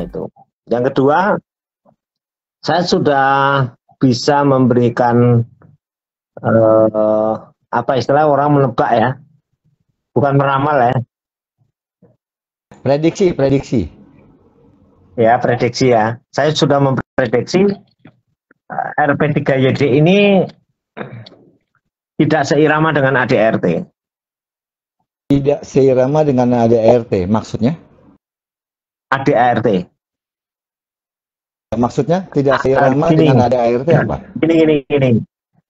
itu. Yang kedua, saya sudah bisa memberikan apa istilah orang menebak ya, bukan meramal ya. Prediksi. Ya, prediksi ya. Saya sudah memprediksi RP3YD ini tidak seirama dengan ADRT. Tidak seirama dengan ADRT, maksudnya? ADRT. Maksudnya tidak seirama dengan ADRT apa? Gini.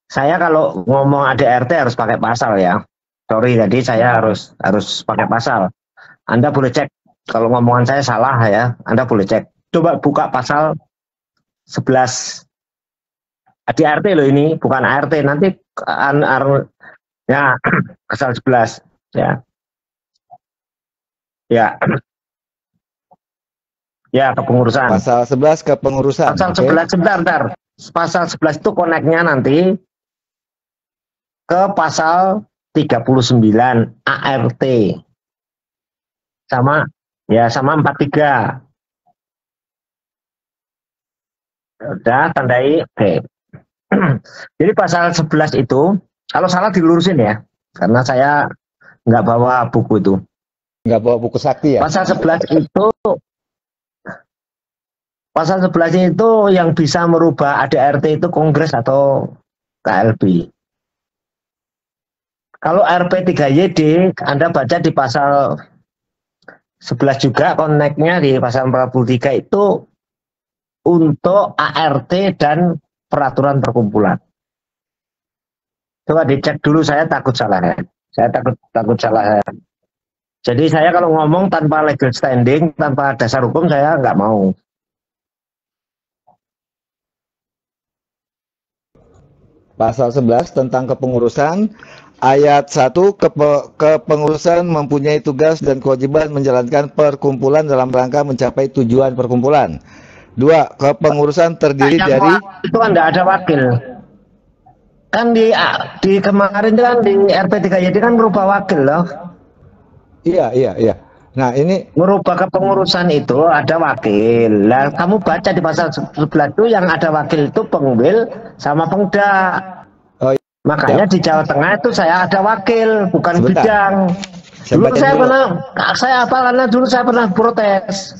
Saya kalau ngomong ADRT harus pakai pasal ya. Sorry, jadi saya harus pakai pasal. Anda boleh cek kalau ngomongan saya salah ya. Anda boleh cek. Coba buka pasal 11. ADRT loh ini, bukan ART. Nanti ya pasal 11 ya. Ya, kepengurusan. Pasal 11 kepengurusan. Pasal 11 sebentar. Pasal 11 itu koneknya nanti ke pasal 39 ART. Sama 43. Udah tandai oke. Jadi pasal 11 itu kalau salah dilurusin ya. Karena saya nggak bawa buku itu. Nggak bawa buku sakti ya? Pasal 11 itu yang bisa merubah ADRT itu Kongres atau KLB. Kalau RP3YD, Anda baca di pasal 11 juga, koneknya di pasal 43 itu untuk ART dan peraturan perkumpulan. Coba dicek dulu, saya takut salah ya. Saya takut salah ya. Jadi saya kalau ngomong tanpa legal standing, tanpa dasar hukum, saya nggak mau. Pasal 11 tentang kepengurusan, ayat 1, kepengurusan mempunyai tugas dan kewajiban menjalankan perkumpulan dalam rangka mencapai tujuan perkumpulan. 2, kepengurusan terdiri dari... Itu kan tidak ada wakil. Kan di kemarin kan di RP3YD kan merubah wakil loh. Iya. Nah ini merubah kepengurusan itu ada wakil. Lah kamu baca di pasal 11 itu yang ada wakil itu Pengwil sama Pengda. Oh, iya. Makanya di Jawa Tengah itu saya ada wakil, bukan bidang. Dulu saya apa karena dulu saya pernah protes.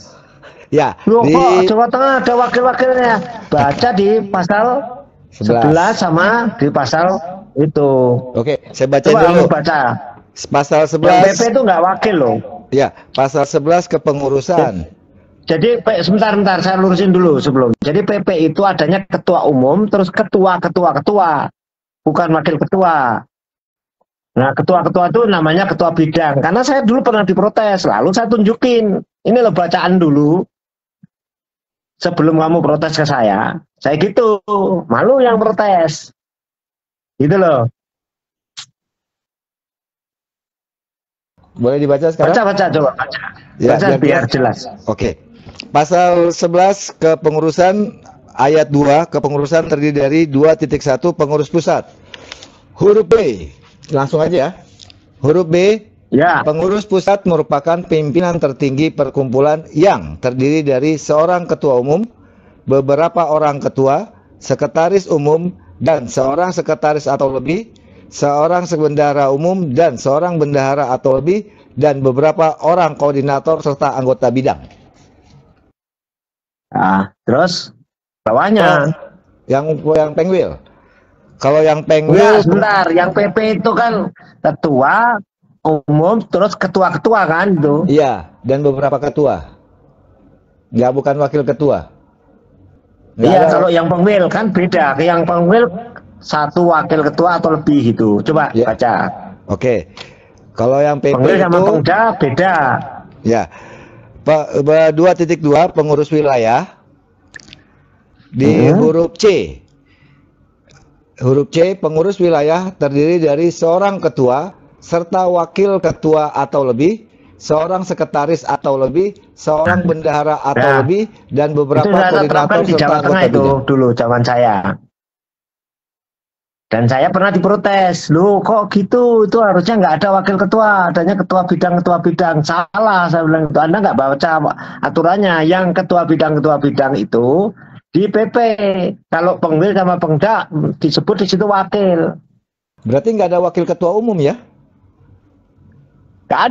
Ya. Loh, kok Jawa Tengah ada wakil-wakilnya? Baca di pasal 11 sama di pasal itu. Oke, saya baca coba dulu. Baca. Pasal 11. Yang PP itu nggak wakil loh. Ya, pasal 11 kepengurusan. Jadi sebentar saya lurusin dulu sebelum. Jadi PP itu adanya ketua umum, terus ketua, bukan wakil ketua. Nah, ketua itu namanya ketua bidang. Karena saya dulu pernah diprotes, lalu saya tunjukin. Ini loh bacaan dulu. Sebelum kamu protes ke saya gitu. Malu yang protes. Gitu loh. Boleh dibaca sekarang? Baca, coba baca. Ya, baca biar jelas. Oke. Pasal 11 kepengurusan ayat 2, kepengurusan terdiri dari 2.1 pengurus pusat. Huruf B. Langsung aja ya. Huruf B. Ya. Pengurus pusat merupakan pimpinan tertinggi perkumpulan yang terdiri dari seorang ketua umum, beberapa orang ketua, sekretaris umum, dan seorang sekretaris atau lebih, seorang bendahara umum dan seorang bendahara atau lebih, dan beberapa orang koordinator serta anggota bidang. Nah, terus bawahnya yang Pengwil. Kalau yang Pengwil, sebentar, yang PP itu kan ketua umum terus ketua-ketua kan itu. Iya, dan beberapa ketua. Nggak, bukan wakil ketua. Iya, kalau yang Pengwil kan beda. Yang Pengwil satu wakil ketua atau lebih gitu. Coba ya. Baca. Oke. Kalau yang PP Pengwil sama itu Pengda beda. Ya. 2.2 pengurus wilayah. Di huruf C. Huruf C, pengurus wilayah terdiri dari seorang ketua serta wakil ketua atau lebih, seorang sekretaris atau lebih, seorang bendahara atau lebih, dan beberapa koordinator serta anggota bidang. Itu dulu zaman saya. Dan saya pernah diprotes, loh kok gitu, itu harusnya nggak ada wakil ketua, adanya ketua bidang. Salah, saya bilang itu, Anda nggak baca aturannya, yang ketua bidang itu di PP. Kalau Pengwil sama Pengda disebut di situ wakil. Berarti nggak ada wakil ketua umum ya? Nggak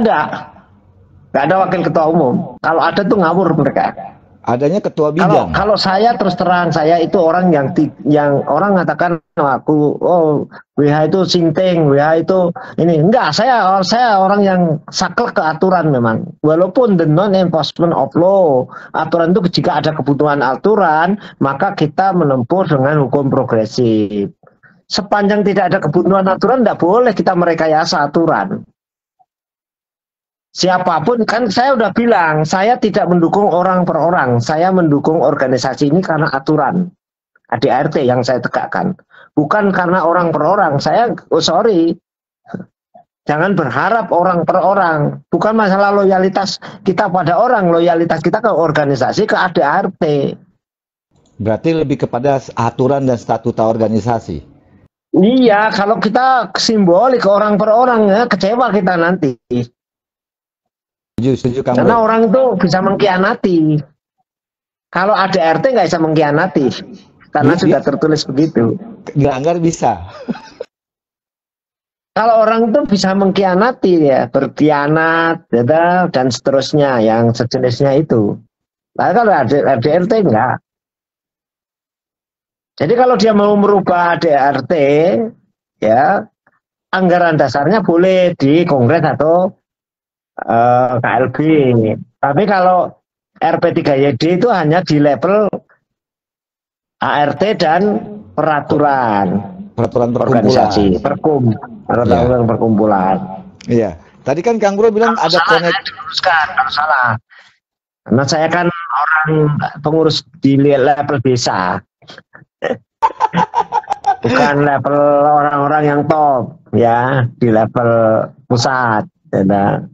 ada wakil ketua umum. Kalau ada tuh ngawur mereka. Adanya ketua bidang. Kalau saya terus terang, saya itu orang yang orang mengatakan aku, oh WH itu sinting, WH itu ini. Enggak, saya orang yang saklek ke aturan memang. Walaupun the non-enforcement of law, aturan itu jika ada kebutuhan aturan, maka kita menempuh dengan hukum progresif. Sepanjang tidak ada kebutuhan aturan, tidak boleh kita merekayasa aturan. Siapapun, kan saya udah bilang, saya tidak mendukung orang per orang, saya mendukung organisasi ini karena aturan ADART yang saya tegakkan, bukan karena orang per orang. Saya, jangan berharap orang per orang, bukan masalah loyalitas kita pada orang, loyalitas kita ke organisasi, ke ADART. Berarti lebih kepada aturan dan statuta organisasi. Iya, kalau kita simbolik ke orang per orang, ya, kecewa kita nanti. Setuju, karena orang itu bisa mengkhianati. Kalau ADART nggak bisa mengkhianati, karena sudah tertulis begitu. Dilanggar bisa. Kalau orang itu bisa mengkhianati ya, berkhianat, dan seterusnya, yang sejenisnya itu. Nah, kalau ADART enggak. Jadi kalau dia mau merubah ADART, ya anggaran dasarnya boleh di Kongres atau KLB. Tapi kalau RP3YD itu hanya di level ART dan peraturan organisasi, peraturan perkumpulan. Iya. Tadi kan Kang Bro bilang ada koneksi. Kalau salah. Karena saya kan orang pengurus di level desa. Bukan level orang-orang yang top ya, di level pusat. Ya.